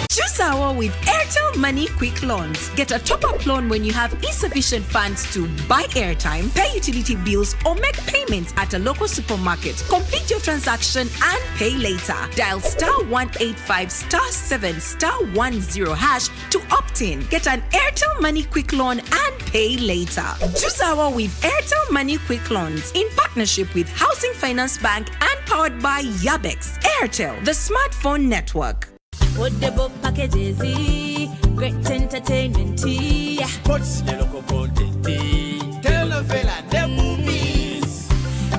Choose our with Airtel Money Quick Loans. Get a top-up loan when you have insufficient funds to buy airtime, pay utility bills, or make payments at a local supermarket. Complete your transaction and pay later. Dial *185 *7 *10# to opt in. Get an Airtel Money Quick Loan and pay later. Choose our with Airtel Money Quick Loans in partnership with Housing Finance Bank and powered by Yabex. Airtel, the smartphone network. Affordable packages, great entertainment, sports, the local content, telenovela, the movies.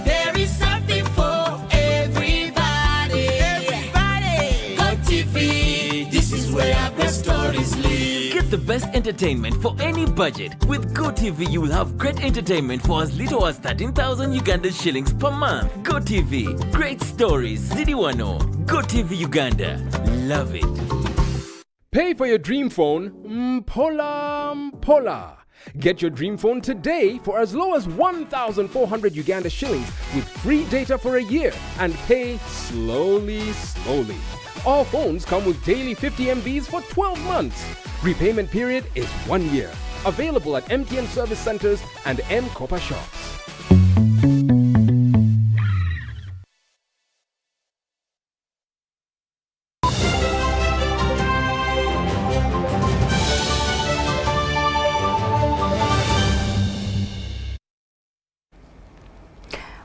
There is something for everybody. Go TV, this is where great stories live. Get the best entertainment for any budget. With GoTV, you will have great entertainment for as little as 13,000 Uganda shillings per month. GoTV, great stories, Zidiwano. GoTV Uganda, love it. Pay for your dream phone, Mpola. Get your dream phone today for as low as 1,400 Uganda shillings with free data for a year and pay slowly. All phones come with daily 50 MBs for 12 months. Repayment period is 1 year. Available at MTN service centers and M-Kopa shops.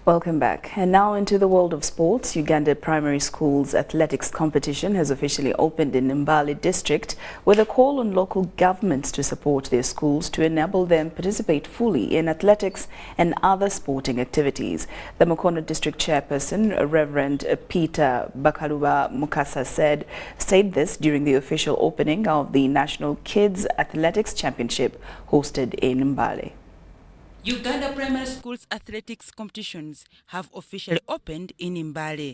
Welcome back. And now into the world of sports. Uganda Primary School's athletics competition has officially opened in Mbale district with a call on local governments to support their schools to enable them participate fully in athletics and other sporting activities. The Mukono district chairperson, Reverend Peter Bakaluba Mukasa said this during the official opening of the National Kids Athletics Championship hosted in Mbale. Uganda Primary School's athletics competitions have officially opened in Mbale.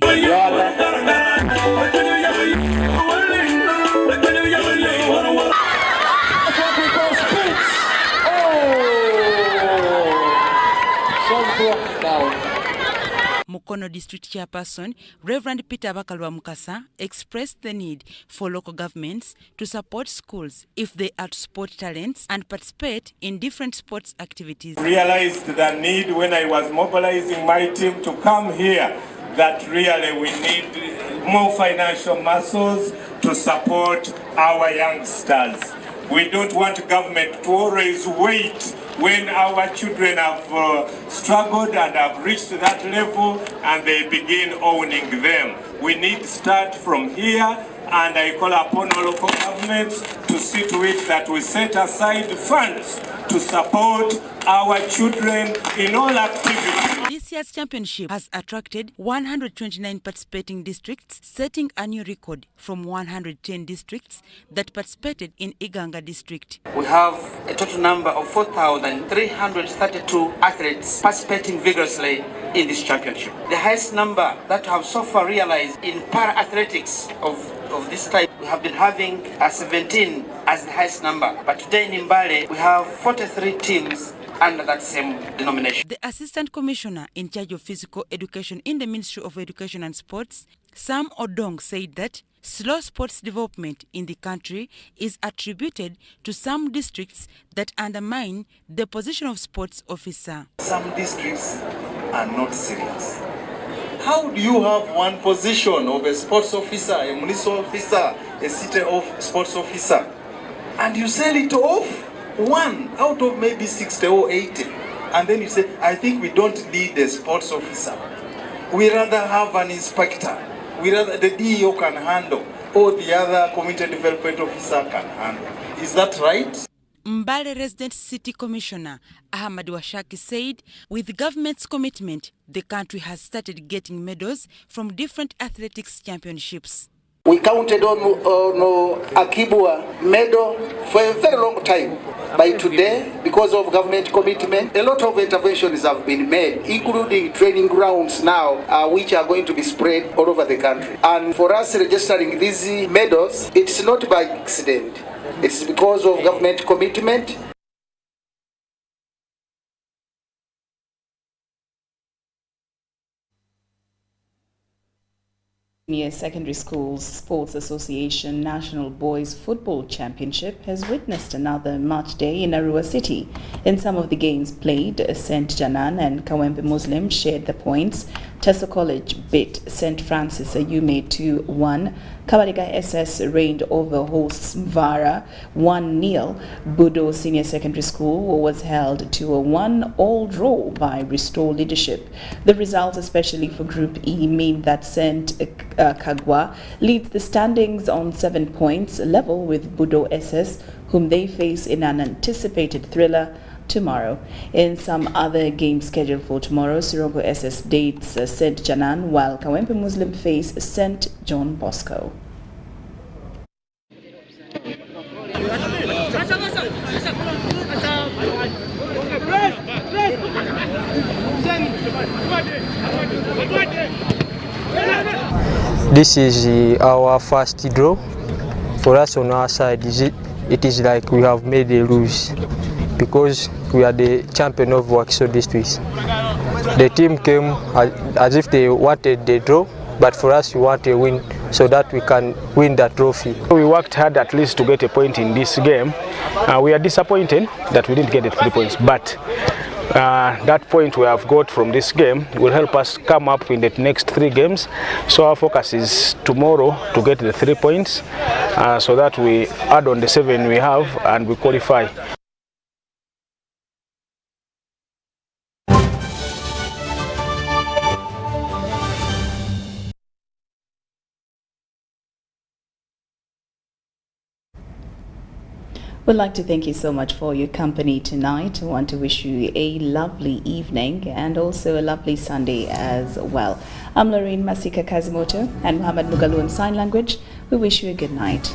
Mukono District Chairperson Reverend Peter Bakalwa Mukasa expressed the need for local governments to support schools if they are to spot talents and participate in different sports activities. Realized the need when I was mobilizing my team to come here that really we need more financial muscles to support our youngsters. We don't want government to always wait when our children have struggled and have reached that level and they begin owning them. We need to start from here, and I call upon all local governments to see to it that we set aside funds to support our children in all activities. This year's championship has attracted 129 participating districts, setting a new record from 110 districts that participated in Iganga district. We have a total number of 4,332 athletes participating vigorously in this championship. The highest number that have so far realized in para-athletics of this type, we have been having 17 as the highest number. But today in Mbale, we have 43 teams under that same denomination. The Assistant Commissioner in charge of Physical Education in the Ministry of Education and Sports, Sam Odong, said that slow sports development in the country is attributed to some districts that undermine the position of sports officer. Some districts are not serious. How do you have one position of a sports officer, a municipal officer, a city of sports officer, and you sell it off? One out of maybe 60 or 80, and then you say, I think we don't need a sports officer. We rather have an inspector. We rather the DEO can handle, or the other community development officer can handle. Is that right? Mbale Resident City Commissioner Ahmad Washaki said, with the government's commitment, the country has started getting medals from different athletics championships. We counted on Akibwa medal for a very long time. By today, because of government commitment, a lot of interventions have been made, including training grounds now, which are going to be spread all over the country. And for us registering these medals, it's not by accident. It's because of government commitment. Senior Secondary Schools Sports Association National Boys Football Championship has witnessed another match day in Arua City. In some of the games played, St. Janan and Kawempe Muslim shared the points. Teso College beat St. Francis Ayume 2-1. Kabaliga SS reigned over hosts Mvara 1-0. Budo Senior Secondary School was held to a 1-all draw by Restore Leadership. The results, especially for Group E, mean that St. Kagwa leads the standings on 7 points, level with Budo SS, whom they face in an anticipated thriller tomorrow. In some other games scheduled for tomorrow, Sirongo SS dates St. Janan, while Kawempe Muslim face St. John Bosco. This is our first draw. For us on our side, it is like we have made a lose, because we are the champion of Wakiso districts. The team came as if they wanted the draw, but for us we want a win so that we can win that trophy. We worked hard at least to get a point in this game. We are disappointed that we didn't get the 3 points, but that point we have got from this game will help us come up in the next 3 games. So our focus is tomorrow to get the 3 points so that we add on the 7 we have and we qualify. We'd like to thank you so much for your company tonight. I want to wish you a lovely evening and also a lovely Sunday as well. I'm Lorraine Masika Kazimoto and Muhammad Mugalu in Sign Language. We wish you a good night.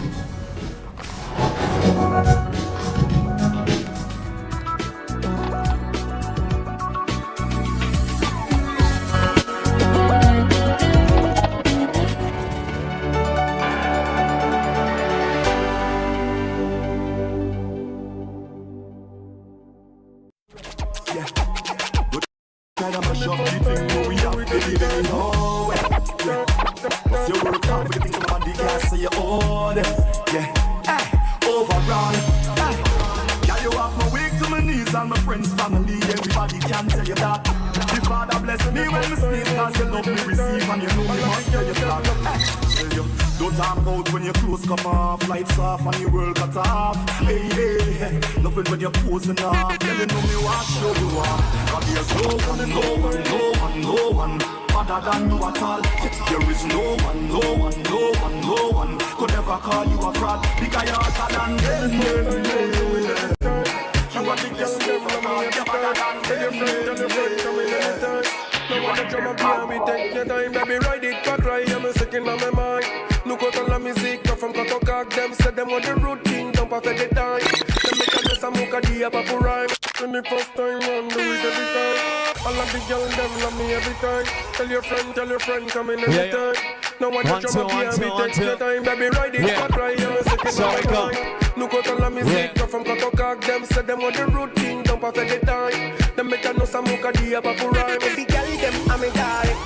Don't talk about when your clothes come off, lights off and your world cut off. Hey, hey, nothing when you're posing off. Tell you know me what show you off. Cause there's no one better than you at all. There is no one could ever call you a fraud. Because you're hotter than them. You are the best ever, you're better than them. No one to drum and beat me, take your time, baby, ride it, cut right, I'm a second on my mind. Look out on the music, come from Katokak, them said them on the routine, don't pass the time. Them make a mess of Mukadi, a papu rhyme. When the first time, run, do it every time. All of the girls, them love me every time. Tell your friend, come in every time. No one to drum and beat me, take your time, baby, ride it, cut right, I'm a second on my mind. Look out on the music, come from Katokak, them said them on the routine, don't pass the time. Them make a no some Mukadi, a papu rhyme. Them I'm a darling,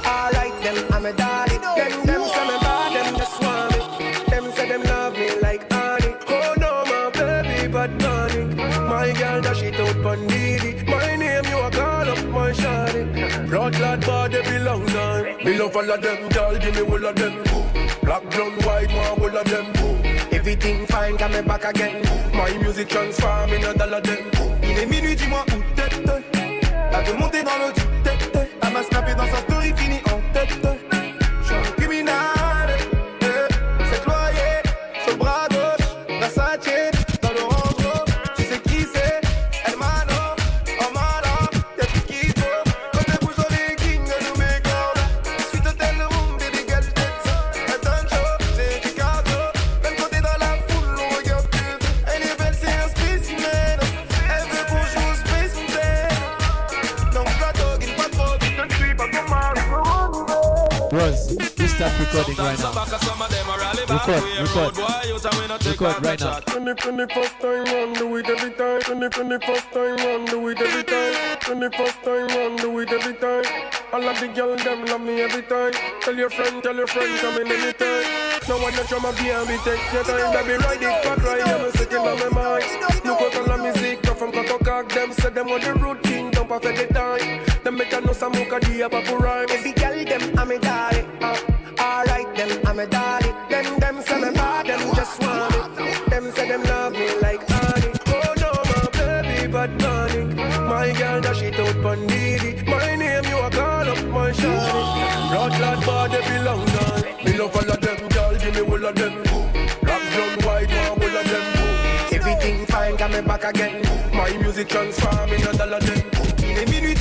alright them I'm a darling. Them say me bad, them just want me. Them say them love me like honey. Oh no, my baby, but money. My girl dash it out bandidi. My name you a call up my shawty. Blood lad body belong time. Me love all of them, girl give me all of them. Black, brown, white, one all of them. Everything fine, come me back again. My music transform in a dollar them. Il est minuit, dis-moi où t'es. Elle veut monter dans le tête, elle m'a snappé dans sa story, fini en tête. J'suis un criminel, c'est cloyé, sur le bras gauche, Versace, dans le Range Rover. recording right now. Record right now. When the first time run, do it every time. When the first time run, do it every time. When the first time run, do it every time. All of the girl them love me every time. Tell your friend, come in anytime. Now I just my baby, take your time, baby, ride it back right. I'm sitting on my mind. Look out all the music, come from Katokak. Them say them want the routine, don't perfect the time. Them make a no some mukadi up a rhyme. Every girl them I'm a darling. Alright, them I'm a darling. Them say me bad, them just want it. Them say them love me like honey. Oh no, my baby, bad bunny. My girl that she out bandidi. My name you a call up my shawty. Rod lad bad they belong down. Me love all of them, girl give me all of them. Black, brown, white, one all of them. Everything fine, coming back again. My music transform in a dollar them. In a minute,